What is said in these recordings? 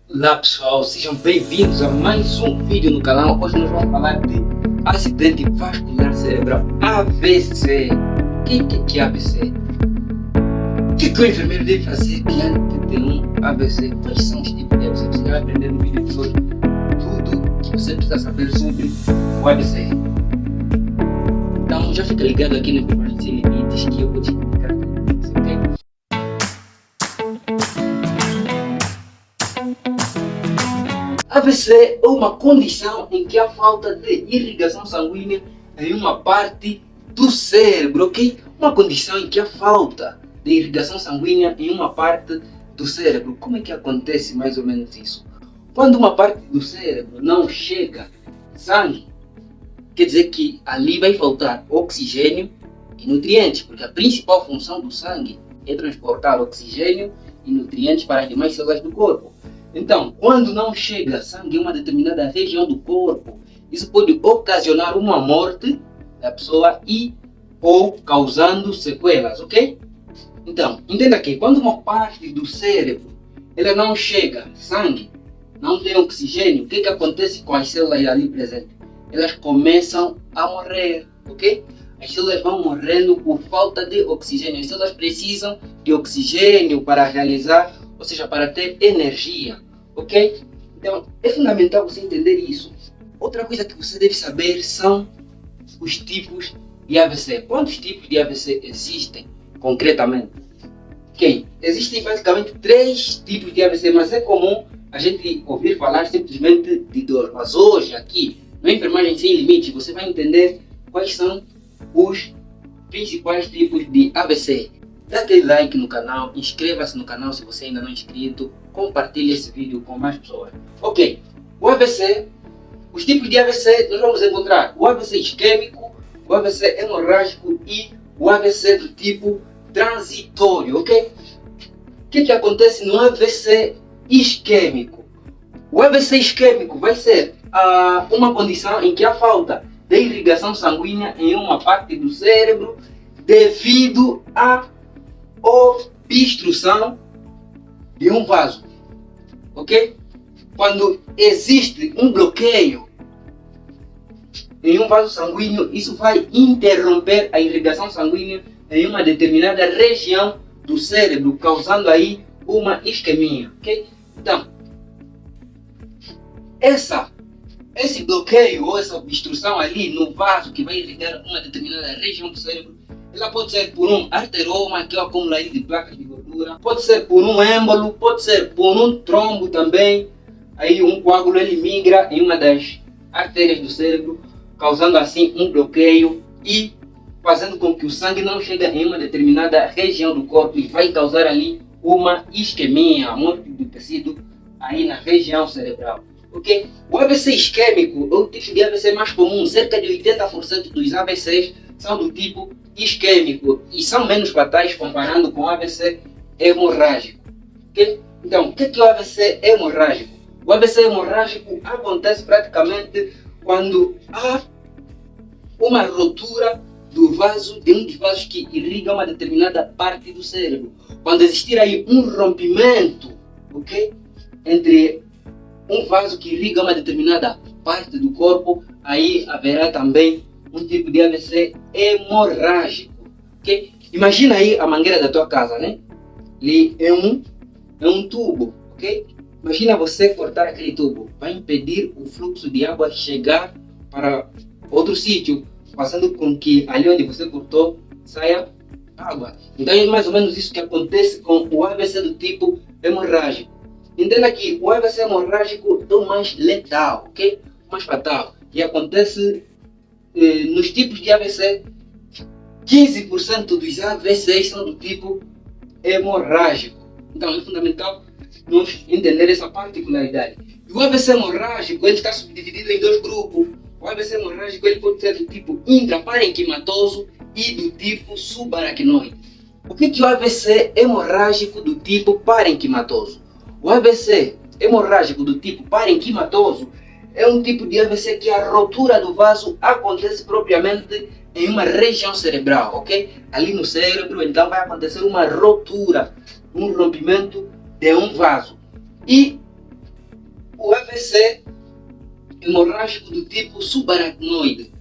Olá pessoal, sejam bem-vindos a mais um vídeo no canal. Hoje nós vamos falar de acidente vascular cerebral, AVC. O que é AVC? O que o enfermeiro deve fazer diante de um AVC? Quais são os tipos de AVC? Você vai aprender no vídeo de hoje tudo que você precisa saber sobre o AVC. Então já fica ligado aqui no Enfermagem Sem Limites que eu vou te explicar tudo isso, ok? AVC é uma condição em que há falta de irrigação sanguínea em uma parte do cérebro, ok? Uma condição em que há falta de irrigação sanguínea em uma parte do cérebro. Como é que acontece mais ou menos isso? Quando uma parte do cérebro não chega sangue, quer dizer que ali vai faltar oxigênio e nutrientes, porque a principal função do sangue é transportar oxigênio e nutrientes para as demais células do corpo. Então, quando não chega sangue em uma determinada região do corpo, isso pode ocasionar uma morte da pessoa ou causando sequelas, ok? Então, entenda que quando uma parte do cérebro ela não chega sangue, não tem oxigênio, o que acontece com as células ali presentes? Elas começam a morrer, ok? As células vão morrendo por falta de oxigênio. As células precisam de oxigênio para realizar, ou seja, para ter energia, ok? Então, é fundamental você entender isso. Outra coisa que você deve saber são os tipos de AVC. Quantos tipos de AVC existem concretamente? Ok, existem basicamente 3 tipos de AVC, mas é comum a gente ouvir falar simplesmente de dor. Mas hoje, aqui, no Enfermagem Sem Limites, você vai entender quais são os principais tipos de AVC. Dá aquele like no canal, inscreva-se no canal se você ainda não é inscrito, compartilhe esse vídeo com mais pessoas. Ok, o AVC, os tipos de AVC nós vamos encontrar o AVC isquêmico, o AVC hemorrágico e o AVC do tipo transitório, ok? O que acontece no AVC isquêmico? O AVC isquêmico vai ser uma condição em que há falta de irrigação sanguínea em uma parte do cérebro devido a obstrução de um vaso, ok? Quando existe um bloqueio em um vaso sanguíneo, isso vai interromper a irrigação sanguínea em uma determinada região do cérebro, causando aí uma isquemia, ok? Então, esse bloqueio ou essa obstrução ali no vaso que vai irrigar uma determinada região do cérebro, ela pode ser por um arterioma, que é o acúmulo de placas de gordura, pode ser por um êmbolo, pode ser por um trombo também. Aí um coágulo ele migra em uma das artérias do cérebro, causando assim um bloqueio e fazendo com que o sangue não chegue em uma determinada região do corpo e vai causar ali uma isquemia, a morte do tecido aí na região cerebral. Okay? O AVC isquêmico é o tipo de AVC mais comum. Cerca de 80% dos AVCs são do tipo isquêmico e são menos fatais comparando com o AVC hemorrágico. Okay? Então, o que é o AVC hemorrágico? O AVC hemorrágico acontece praticamente quando há uma rotura do vaso, de um dos vasos que irriga uma determinada parte do cérebro. Quando existir aí um rompimento, ok? Entre um vaso que irriga uma determinada parte do corpo, aí haverá também um tipo de AVC hemorrágico, ok? Imagina aí a mangueira da tua casa, né? Ali é um tubo, ok? Imagina você cortar aquele tubo, vai impedir o fluxo de água chegar para outro sítio, fazendo com que ali onde você cortou saia água. Então é mais ou menos isso que acontece com o AVC do tipo hemorrágico. Entenda que o AVC hemorrágico é o mais letal, ok? O mais fatal. E acontece nos tipos de AVC, 15% dos AVCs são do tipo hemorrágico. Então é fundamental nós entender essa particularidade. E o AVC hemorrágico ele está subdividido em 2 grupos. O AVC hemorrágico ele pode ser do tipo intraparenquimatoso e do tipo subaracnoide. O que é o AVC hemorrágico do tipo parenquimatoso? O AVC hemorrágico do tipo parenquimatoso é um tipo de AVC que a rotura do vaso acontece propriamente em uma região cerebral, ok? Ali no cérebro, então vai acontecer uma rotura, um rompimento de um vaso. E o AVC hemorrágico do tipo subaracnoide.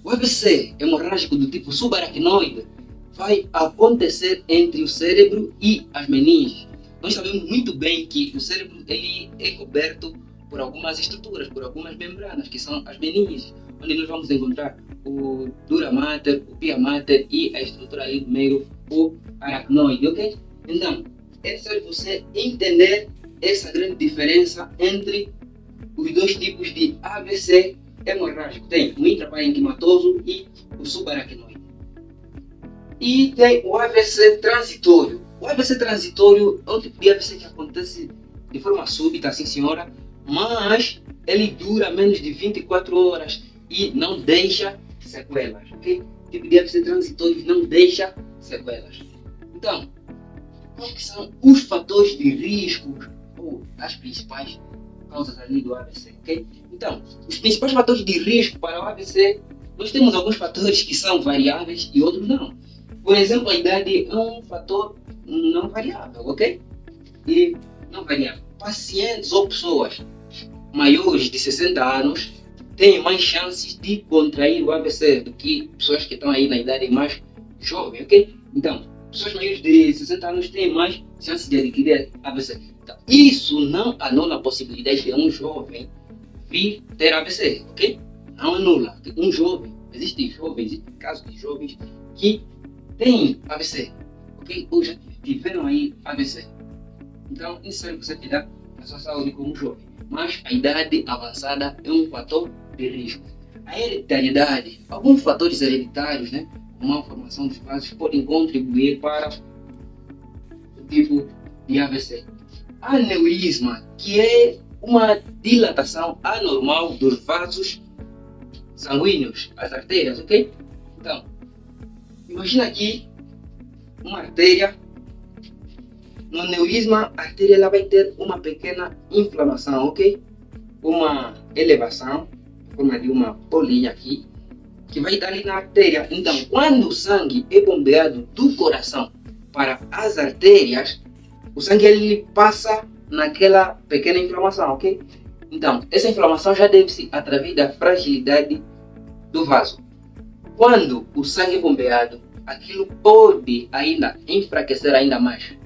O AVC hemorrágico do tipo subaracnoide vai acontecer entre o cérebro e as meninges. Nós sabemos muito bem que o cérebro ele é coberto por algumas estruturas, por algumas membranas, que são as meninges, onde nós vamos encontrar o dura mater, o pia mater e a estrutura aí do meio, o aracnoide, ok? Então, é necessário você entender essa grande diferença entre os dois tipos de AVC hemorrágico. Tem o intraparenquimatoso e o subaracnoide. E tem o AVC transitório. O AVC transitório é um tipo de AVC que acontece de forma súbita, sim senhora, mas ele dura menos de 24 horas e não deixa sequelas, ok? O tipo de AVC transitório não deixa sequelas. Então, quais são os fatores de risco ou as principais causas ali do AVC, ok? Então, os principais fatores de risco para o AVC, nós temos alguns fatores que são variáveis e outros não. Por exemplo, a idade é um fator não variável, ok? E não variável. Pacientes ou pessoas maiores de 60 anos têm mais chances de contrair o AVC do que pessoas que estão aí na idade mais jovem, ok? Então, pessoas maiores de 60 anos têm mais chances de adquirir AVC. Então, isso não anula a possibilidade de um jovem vir ter AVC, ok? Não anula. Um jovem, existem casos de jovens que têm AVC, ok? Ou já tiveram aí AVC. Então, isso é você cuidar da sua saúde como jovem. Mas a idade avançada é um fator de risco. A hereditariedade, alguns fatores hereditários, né, como a formação dos vasos, podem contribuir para o tipo de AVC. Aneurisma, que é uma dilatação anormal dos vasos sanguíneos, as artérias, ok? Então, imagina aqui uma artéria. No aneurisma, a artéria ela vai ter uma pequena inflamação, ok? Uma elevação, em forma de uma bolinha aqui, que vai dar ali na artéria. Então, quando o sangue é bombeado do coração para as artérias, o sangue ele passa naquela pequena inflamação, ok? Então, essa inflamação já deve-se através da fragilidade do vaso. Quando o sangue é bombeado, aquilo pode ainda enfraquecer ainda mais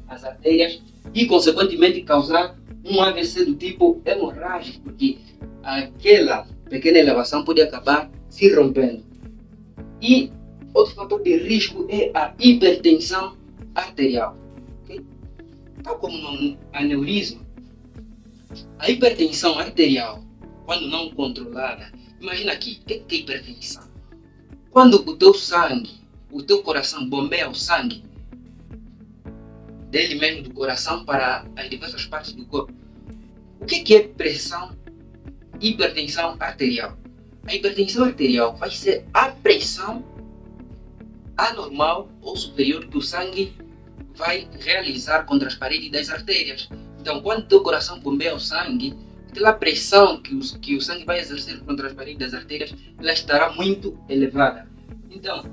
as artérias e, consequentemente, causar um AVC do tipo hemorrágico, porque aquela pequena elevação pode acabar se rompendo. E outro fator de risco é a hipertensão arterial. Okay? Tal como no aneurisma, a hipertensão arterial, quando não controlada, imagina aqui, o que é hipertensão? Quando o teu sangue, o teu coração bombeia o sangue dele mesmo do coração para as diversas partes do corpo. O que é pressão? Hipertensão arterial. A hipertensão arterial vai ser a pressão anormal ou superior que o sangue vai realizar contra as paredes das artérias. Então, quando o teu coração bombeia o sangue, aquela pressão que o sangue vai exercer contra as paredes das artérias, ela estará muito elevada. Então,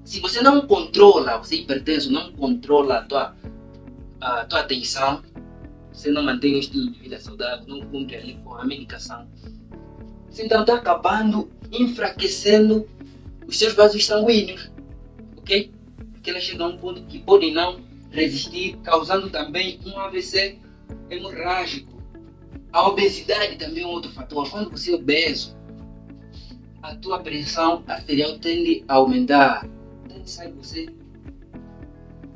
se você não controla, você é hipertenso, não controla a tua atenção, você não mantém um estilo de vida saudável, não cumpre ali com a medicação, você então está acabando enfraquecendo os seus vasos sanguíneos, ok? Porque elas chegam a um ponto que podem não resistir, causando também um AVC hemorrágico. A obesidade também é um outro fator. Quando você é obeso, a tua pressão arterial tende a aumentar. Então é necessário você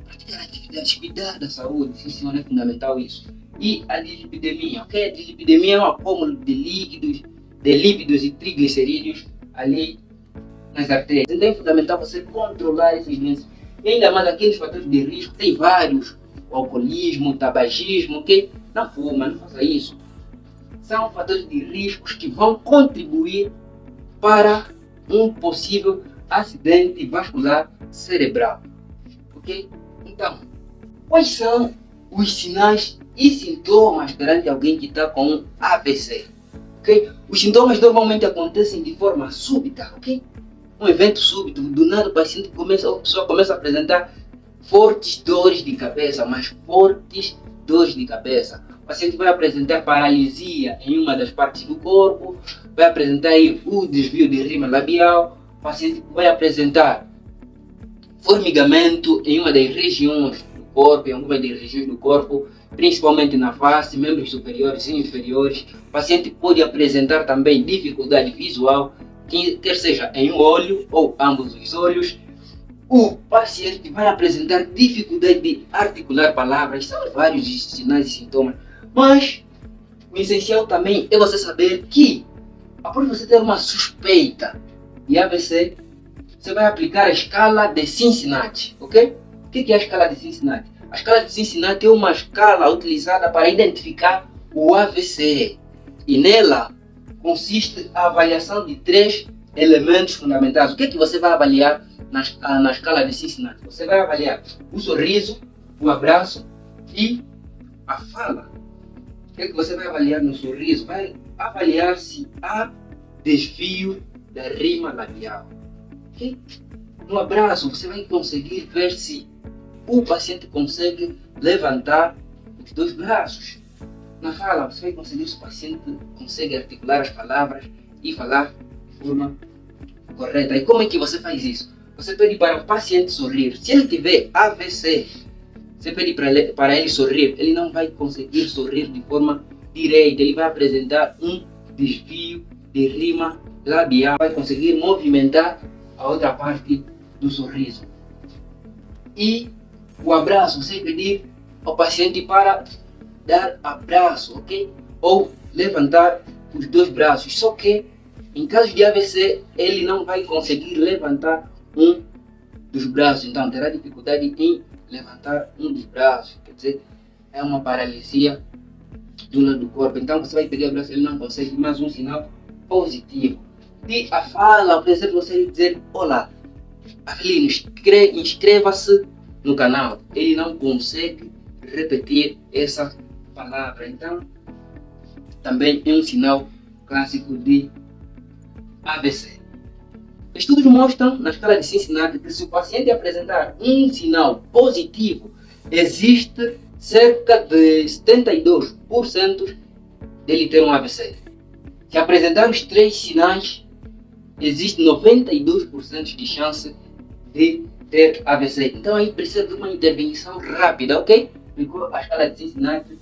praticar atividades, cuidar da saúde, sim senhor, é fundamental isso. E a dislipidemia, ok? A dislipidemia é um acúmulo de lípidos e triglicerídeos ali nas artérias. Então é fundamental você controlar essas doenças. E ainda mais aqueles fatores de risco, tem vários, o alcoolismo, o tabagismo, ok? Não fuma, não faça isso. São fatores de riscos que vão contribuir para um possível acidente vascular cerebral, ok? Então, quais são os sinais e sintomas perante alguém que está com um AVC? Okay? Os sintomas normalmente acontecem de forma súbita, ok? Um evento súbito, do nada a pessoa começa a apresentar fortes dores de cabeça, mas fortes dores de cabeça. o paciente vai apresentar paralisia em uma das partes do corpo, vai apresentar aí o desvio de rima labial, o paciente vai apresentar formigamento em uma das regiões do corpo, em algumas das regiões do corpo, principalmente na face, membros superiores e inferiores. O paciente pode apresentar também dificuldade visual, quer seja em um olho ou ambos os olhos. O paciente vai apresentar dificuldade de articular palavras, são vários sinais e sintomas, mas o essencial também é você saber que, após você ter uma suspeita de AVC, você vai aplicar a escala de Cincinnati, ok? O que é a escala de Cincinnati? A escala de Cincinnati é uma escala utilizada para identificar o AVC, e nela consiste a avaliação de 3 elementos fundamentais. O que é que você vai avaliar na escala de Cincinnati? Você vai avaliar o sorriso, o abraço e a fala. O que é que você vai avaliar no sorriso? Vai avaliar se há desvio da rima labial. Okay? No abraço, você vai conseguir ver se o paciente consegue levantar os 2 braços. Na fala, você vai conseguir se o paciente consegue articular as palavras e falar de forma correta. E como é que você faz isso? Você pede para o paciente sorrir. Se ele tiver AVC, você pede para ele sorrir, ele não vai conseguir sorrir de forma direita. Ele vai apresentar um desvio de rima labial, vai conseguir movimentar a outra parte do sorriso. E o abraço, você pedir ao paciente para dar abraço, ok? Ou levantar os 2 braços. Só que em caso de AVC, ele não vai conseguir levantar um dos braços, então terá dificuldade em levantar um dos braços, quer dizer, é uma paralisia do lado do corpo. Então você vai pedir o braço, ele não consegue, mais um sinal positivo. E a fala, por exemplo, você dizer: olá, Avelino, inscreva-se no canal. Ele não consegue repetir essa palavra, então também é um sinal clássico de AVC. Estudos mostram, na escala de Cincinnati, que se o paciente apresentar um sinal positivo, existe cerca de 72% dele ter um AVC. Se apresentar os 3 sinais, existe 92% de chance de ter AVC. Então aí precisa de uma intervenção rápida, ok? Ficou a escala de Cincinnati,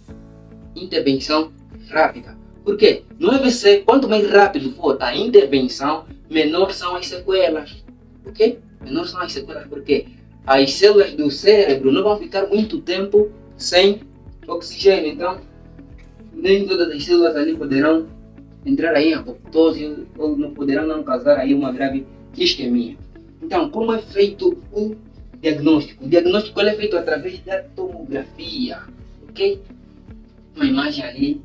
intervenção rápida. Por quê? No AVC, quanto mais rápido for a intervenção, menor são as sequelas, ok? Menor são as sequelas porque as células do cérebro não vão ficar muito tempo sem oxigênio, então nem todas as células ali poderão entrar aí em apoptose ou não poderão não causar aí uma grave isquemia. Então, como é feito o diagnóstico? O diagnóstico é feito através da tomografia, ok? Uma imagem ali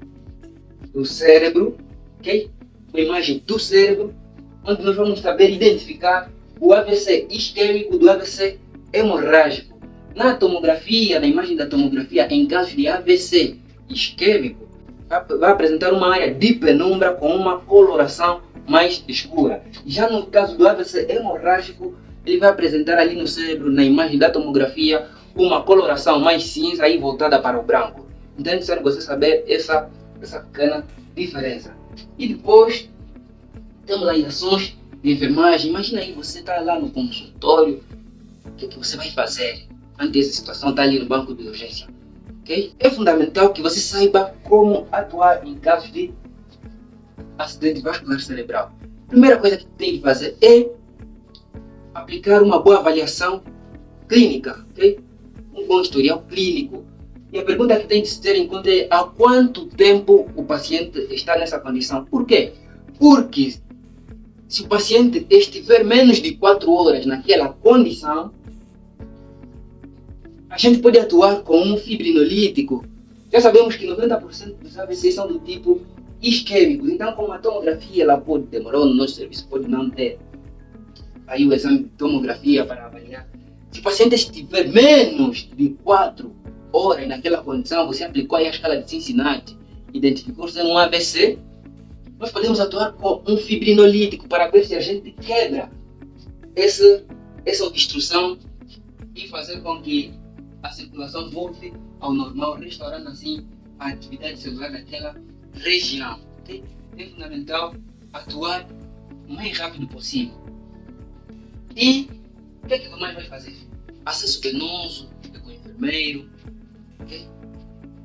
do cérebro, ok? Uma imagem do cérebro, onde nós vamos saber identificar o AVC isquêmico do AVC hemorrágico. Na tomografia, na imagem da tomografia, em caso de AVC isquêmico, vai apresentar uma área de penumbra com uma coloração mais escura. Já no caso do AVC hemorrágico, ele vai apresentar ali no cérebro, na imagem da tomografia, uma coloração mais cinza e voltada para o branco. Então é necessário você saber essa pequena diferença. E depois temos as ações de enfermagem. Imagina aí, você está lá no consultório, o que você vai fazer ante essa situação? Está ali no banco de urgência, ok? É fundamental que você saiba como atuar em casos de acidente vascular cerebral. A primeira coisa que tem que fazer é aplicar uma boa avaliação clínica, ok? Um bom historial clínico. E a pergunta que tem que se ter em conta é: há quanto tempo o paciente está nessa condição? Por quê? Porque se o paciente estiver menos de 4 horas naquela condição, a gente pode atuar com um fibrinolítico. Já sabemos que 90% dos AVC são do tipo isquêmicos. Então, como a tomografia ela pode demorar, no nosso serviço pode não ter aí o exame de tomografia para avaliar. Se o paciente estiver menos de 4 horas naquela condição, você aplicou aí a escala de Cincinnati, identificou ser um AVC, nós podemos atuar com um fibrinolítico para ver se a gente quebra essa obstrução e fazer com que a circulação volte ao normal, restaurando assim a atividade celular daquela região. Okay? É fundamental atuar o mais rápido possível. E o que é que mais vai fazer? Acesso venoso com o enfermeiro. Okay?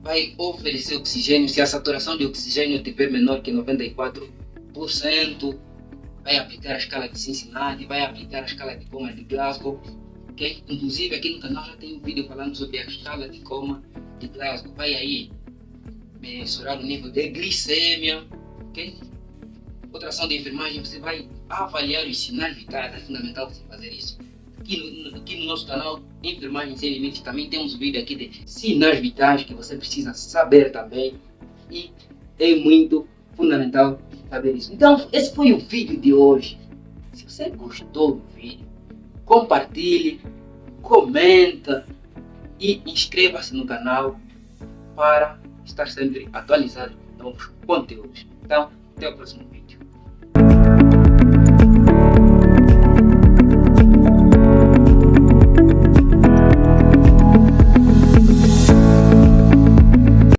Vai oferecer oxigênio. Se a saturação de oxigênio tiver menor que 94%, vai aplicar a escala de Cincinnati, vai aplicar a escala de coma de Glasgow. Okay? Inclusive aqui no canal já tem um vídeo falando sobre a escala de coma de Glasgow. Vai aí mensurar o nível de glicemia. Okay? Outra ação de enfermagem, você vai avaliar os sinais vitais. É fundamental você fazer isso. Aqui no nosso canal Enfermagem Sem Limites também temos um vídeo aqui de sinais vitais que você precisa saber também. E é muito fundamental saber isso. Então esse foi o vídeo de hoje. Se você gostou do vídeo, compartilhe, comenta e inscreva-se no canal para estar sempre atualizado com novos conteúdos. Então, até o próximo vídeo.